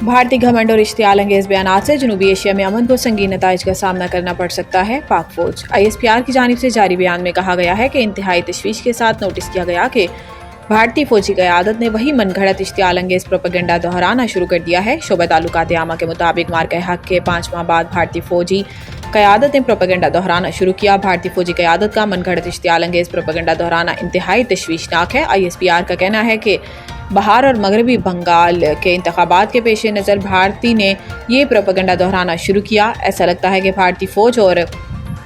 भारतीय घमंड और इश्तियाल अंगेज बयानात से जनूबी एशिया में अमन को संगीन नताइज का सामना करना पड़ सकता है। पाक फौज ISPR की जानिब से जारी बयान में कहा गया है कि इंतहाई तशवीश के साथ नोटिस किया गया कि भारतीय फौजी क़यादत ने वही मनगढ़ंत इश्तियाल अंगेज प्रोपेगेंडा दोहराना शुरू कर दिया है। शोबा ताल्लुकात आमा के मुताबिक मार्के हक के 5 माह बाद भारतीय फौजी क़यादत ने प्रोपेगेंडा दोहराना शुरू किया। भारतीय फौजी क़यादत का मनगढ़ंत इश्तियाल अंगेज प्रोपेगेंडा दोहराना इंतहाई तशवीशनाक है। ISPR का कहना है कि बहार और मगरबी बंगाल के इंतखाबात के पेश नज़र भारती ने ये प्रोपेगेंडा दोहराना शुरू किया। ऐसा लगता है कि भारतीय फ़ौज और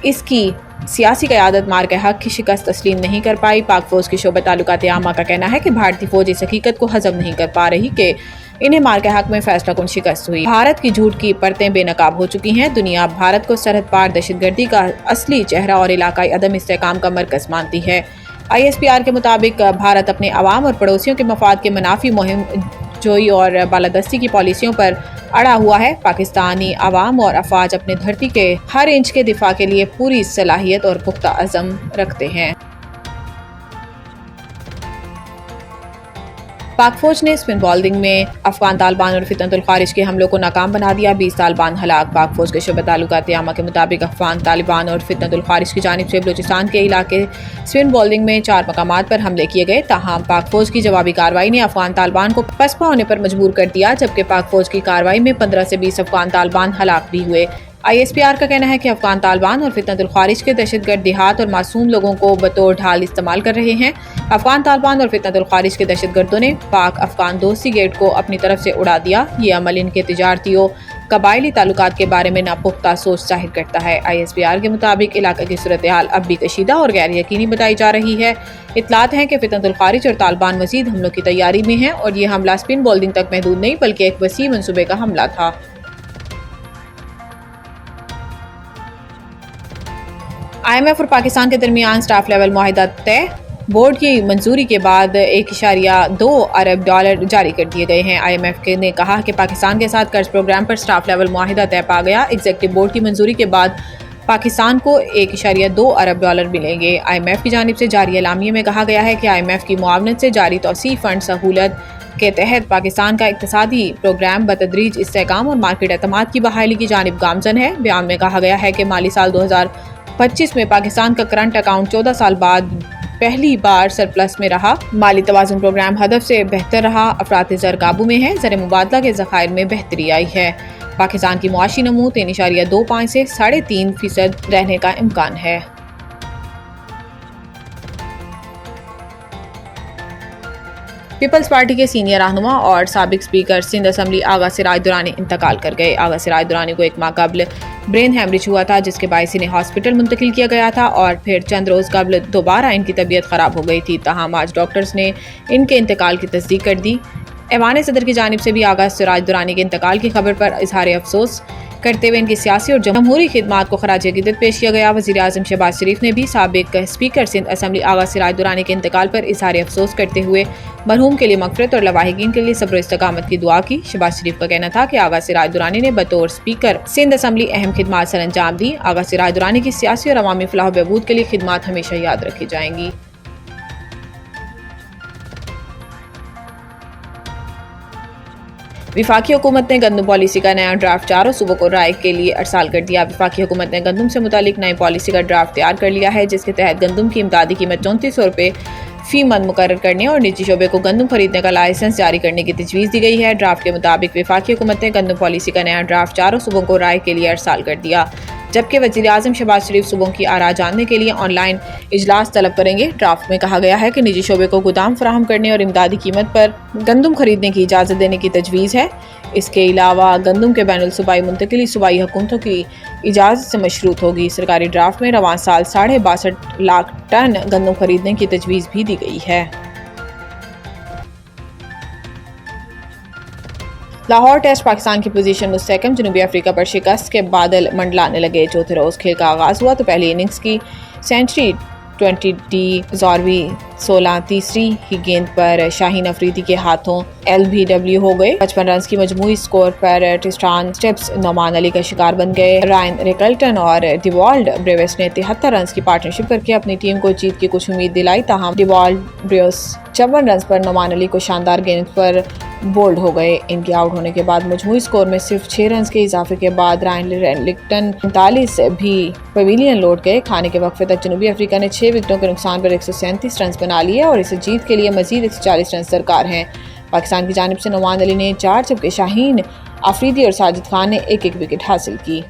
इसकी सियासी क़यादत मार्के हक की शिकस्त तस्लीम नहीं कर पाई। पाक फ़ौज की शोबा ताल्लुकात आमा का कहना है कि भारतीय फ़ौज इस हकीकत को हज़म नहीं कर पा रही कि इन्हें मार्के हक में फैसला कुन शिकस्त हुई। भारत की झूठ की परतें बेनकाब हो चुकी हैं। दुनिया भारत को सरहद पार दहशतगर्दी का असली चेहरा और इलाकाई अदम इस्तेहकाम का मरकज़ मानती है। ISPR के मुताबिक भारत अपने अवाम और पड़ोसियों के मफाद के मुनाफी मुहिम जोई और बालादस्ती की पॉलिसियों पर अड़ा हुआ है। पाकिस्तानी अवाम और अफवाज अपने धरती के हर इंच के दिफा के लिए पूरी सलाहियत और पुख्ता अज़म रखते हैं। पाक फौज ने स्पिन बॉलिंग में अफगान तालिबान और फितनतुल खारिज के हमलों को नाकाम बना दिया। 20 तालिबान हलाक। पाक फौज के शोबा ताल्लुकात आमा के मुताबिक अफगान तालिबान और फितनतुल खारिज की जानिब से बलूचिस्तान के इलाके स्पिन बॉलिंग में 4 मकामात पर हमले किए गए। ताहम पाक फौज की जवाबी कार्रवाई ने अफगान तालिबान को पसपा होने पर मजबूर कर दिया, जबकि पाक फौज की कार्रवाई में 15 से 20 अफगान तालिबान हलाक भी हुए। ISPR का कहना है कि अफगान तालिबान और फितनतुल खारिज के दहशतगर्द देहात और मासूम लोगों को बतौर ढाल इस्तेमाल कर रहे हैं। अफगान तालिबान और फितनतुल खारिज के दहशतगर्दों ने पाक अफगान दोस्ती गेट को अपनी तरफ से उड़ा दिया। ये अमल इनके तिजारतियों कबायली ताल्लुकात के बारे में नापुख्ता सोच जाहिर करता है। ISPR के मुताबिक इलाके की सूरत हाल अब भी कशीदा और गैर यकीनी बताई जा रही है। इतलात हैं कि फितनतुल खारिज और तालिबान मजीद हमलों की तैयारी में हैं और ये हमला स्पिन बॉलिंग तक महदूद नहीं बल्कि एक वसी मनसूबे का हमला था। IMF और पाकिस्तान के दरमियान स्टाफ लेवल मुआहिदा तय। बोर्ड की मंजूरी के बाद $1.2 अरब जारी कर दिए गए हैं। IMF ने कहा कि पाकिस्तान के साथ कर्ज प्रोग्राम पर स्टाफ लेवल मुआहिदा तय पा गया। एग्जीक्यूटिव बोर्ड की मंजूरी के बाद पाकिस्तान को $1.2 अरब मिलेंगे। IMF की जानिब से जारी एलामिये में कहा गया है कि IMF की मुआवनत से जारी तौसीई फंड सहूलत के तहत पाकिस्तान का इक्तिसादी प्रोग्राम बतदरीज इस्तेहकाम और मार्केट एतमाद की बहाली की जानिब गामजन है। बयान में कहा गया है कि माली साल 2025 में पाकिस्तान का करंट अकाउंट 14 साल बाद पहली बार सरप्लस में रहा। माली तवाज़ुन प्रोग्राम हदफ से बेहतर रहा। अफरात ज़र काबू में है। ज़र मुबादला के ज़खायर में बेहतरी आई है। पाकिस्तान की मुआशी नमू 3.25 से 3.5% रहने का इम्कान है। पीपल्स पार्टी के सीनियर रहनुमा और साबिक स्पीकर सिंध असम्बली आगा सिराज दुरानी इंतकाल कर गए। आगा सिराज दुरानी को 1 माह कबल ब्रेन हैमरेज हुआ था, जिसके बायस इन्हें हॉस्पिटल मुंतकिल किया गया था और फिर चंद रोज़ कबल दोबारा इनकी तबीयत ख़राब हो गई थी। ताहम आज डॉक्टर्स ने इनके इंतकाल की तस्दीक कर दी। ऐवान सदर की जानिब से भी आगा सिराज दुरानी के इंतकाल की खबर पर इजहार अफसोस करते हुए इनकी सियासी और जमहूरी खिदमात को खराज अकीदत पेश किया गया। वज़ीर आज़म शहबाज शरीफ ने भी साबिक स्पीकर सिंध असम्बली आगा सिराज दुरानी के इंतकाल पर इजहार अफसोस करते हुए मरहूम के लिए मग़फ़िरत और लवाहिकीन के लिए सब्र इस्तकामत की दुआ की। शहबाज शरीफ का कहना था कि आगा सिराज दुरानी ने बतौर स्पीकर सिंध असम्बली अहम खिदमात सर अंजाम दी। आगा सिराज दुरानी की सियासी और अवामी फलाह बहबूद के लिए खिदमात हमेशा याद रखी जाएंगी। विफाकी हुकूमत ने गंदम पॉलिसी का नया ड्राफ्ट 4 सूबों को राय के लिए अरसाल कर दिया। विफाकी हुकूमत ने गंदम से मुतालिक नई पॉलिसी का ड्राफ्ट तैयार कर लिया है, जिसके तहत गंदम की इमदादी कीमत 3400 रुपये फी मन मुकर्रर करने और निजी शोबे को गंदम खरीदने का लाइसेंस जारी करने की तजवीज़ दी गई है। ड्राफ्ट के मुताबिक विफाकी हुकूमत ने गंदम पॉलिसी का नया ड्राफ्ट 4 सूबों को राय के लिए अरसाल कर दिया, जबकि वज़ीर आज़म शहबाज शरीफ सूबों की आरा जानने के लिए ऑनलाइन इजलास तलब करेंगे। ड्राफ्ट में कहा गया है कि निजी शोबे को गोदाम फराहम करने और इमदादी कीमत पर गंदम खरीदने की इजाज़त देने की तजवीज़ है। इसके अलावा गंदम के बैनुल सूबाई मुंतकिली सूबाई हुकूमतों की इजाज़त से मशरूत होगी। सरकारी ड्राफ्ट में रवां साल 62.5 लाख टन गंदम खरीदने की तजवीज़ भी दी गई है। लाहौर टेस्ट पाकिस्तान की पोजीशन मुस्तहकम। जनूबी अफ्रीका पर शिकस्त के बादल मंडलाने लगे। चौथे रोज़ खेल का आगाज़ हुआ तो पहली इनिंग्स की सेंचुरी 20 ज़ॉरवी 16 तीसरी ही गेंद पर शाहीन अफरीदी के हाथों LBW हो गए। 55 रन की मजमूई स्कोर पर ट्रिस्टान स्टेप्स नोमान अली का शिकार बन गए। रायन रिकल्टन और डिवॉल्ड ब्रेविस ने 73 रन की पार्टनरशिप करके अपनी टीम को जीत की कुछ उम्मीद दिलाई। ताहम डिवॉल्ड ब्रेविस 54 रन पर नोमान अली को शानदार गेंद पर बोल्ड हो गए। इनके आउट होने के बाद मजमूई स्कोर में सिर्फ 6 रन के इजाफे के बाद रायन लिक्टन 39 भी पवेलियन लौट गए। खाने के वक्फे तक जनूबी अफ्रीका ने 6 विकेटों के नुकसान पर 137 रन बना लिए और इसे जीत के लिए मजीद 140 रन दरकार हैं। पाकिस्तान की जानिब से नवान अली ने 4 जबकि शाहीन आफरीदी और साजिद खान ने एक एक विकेट हासिल की।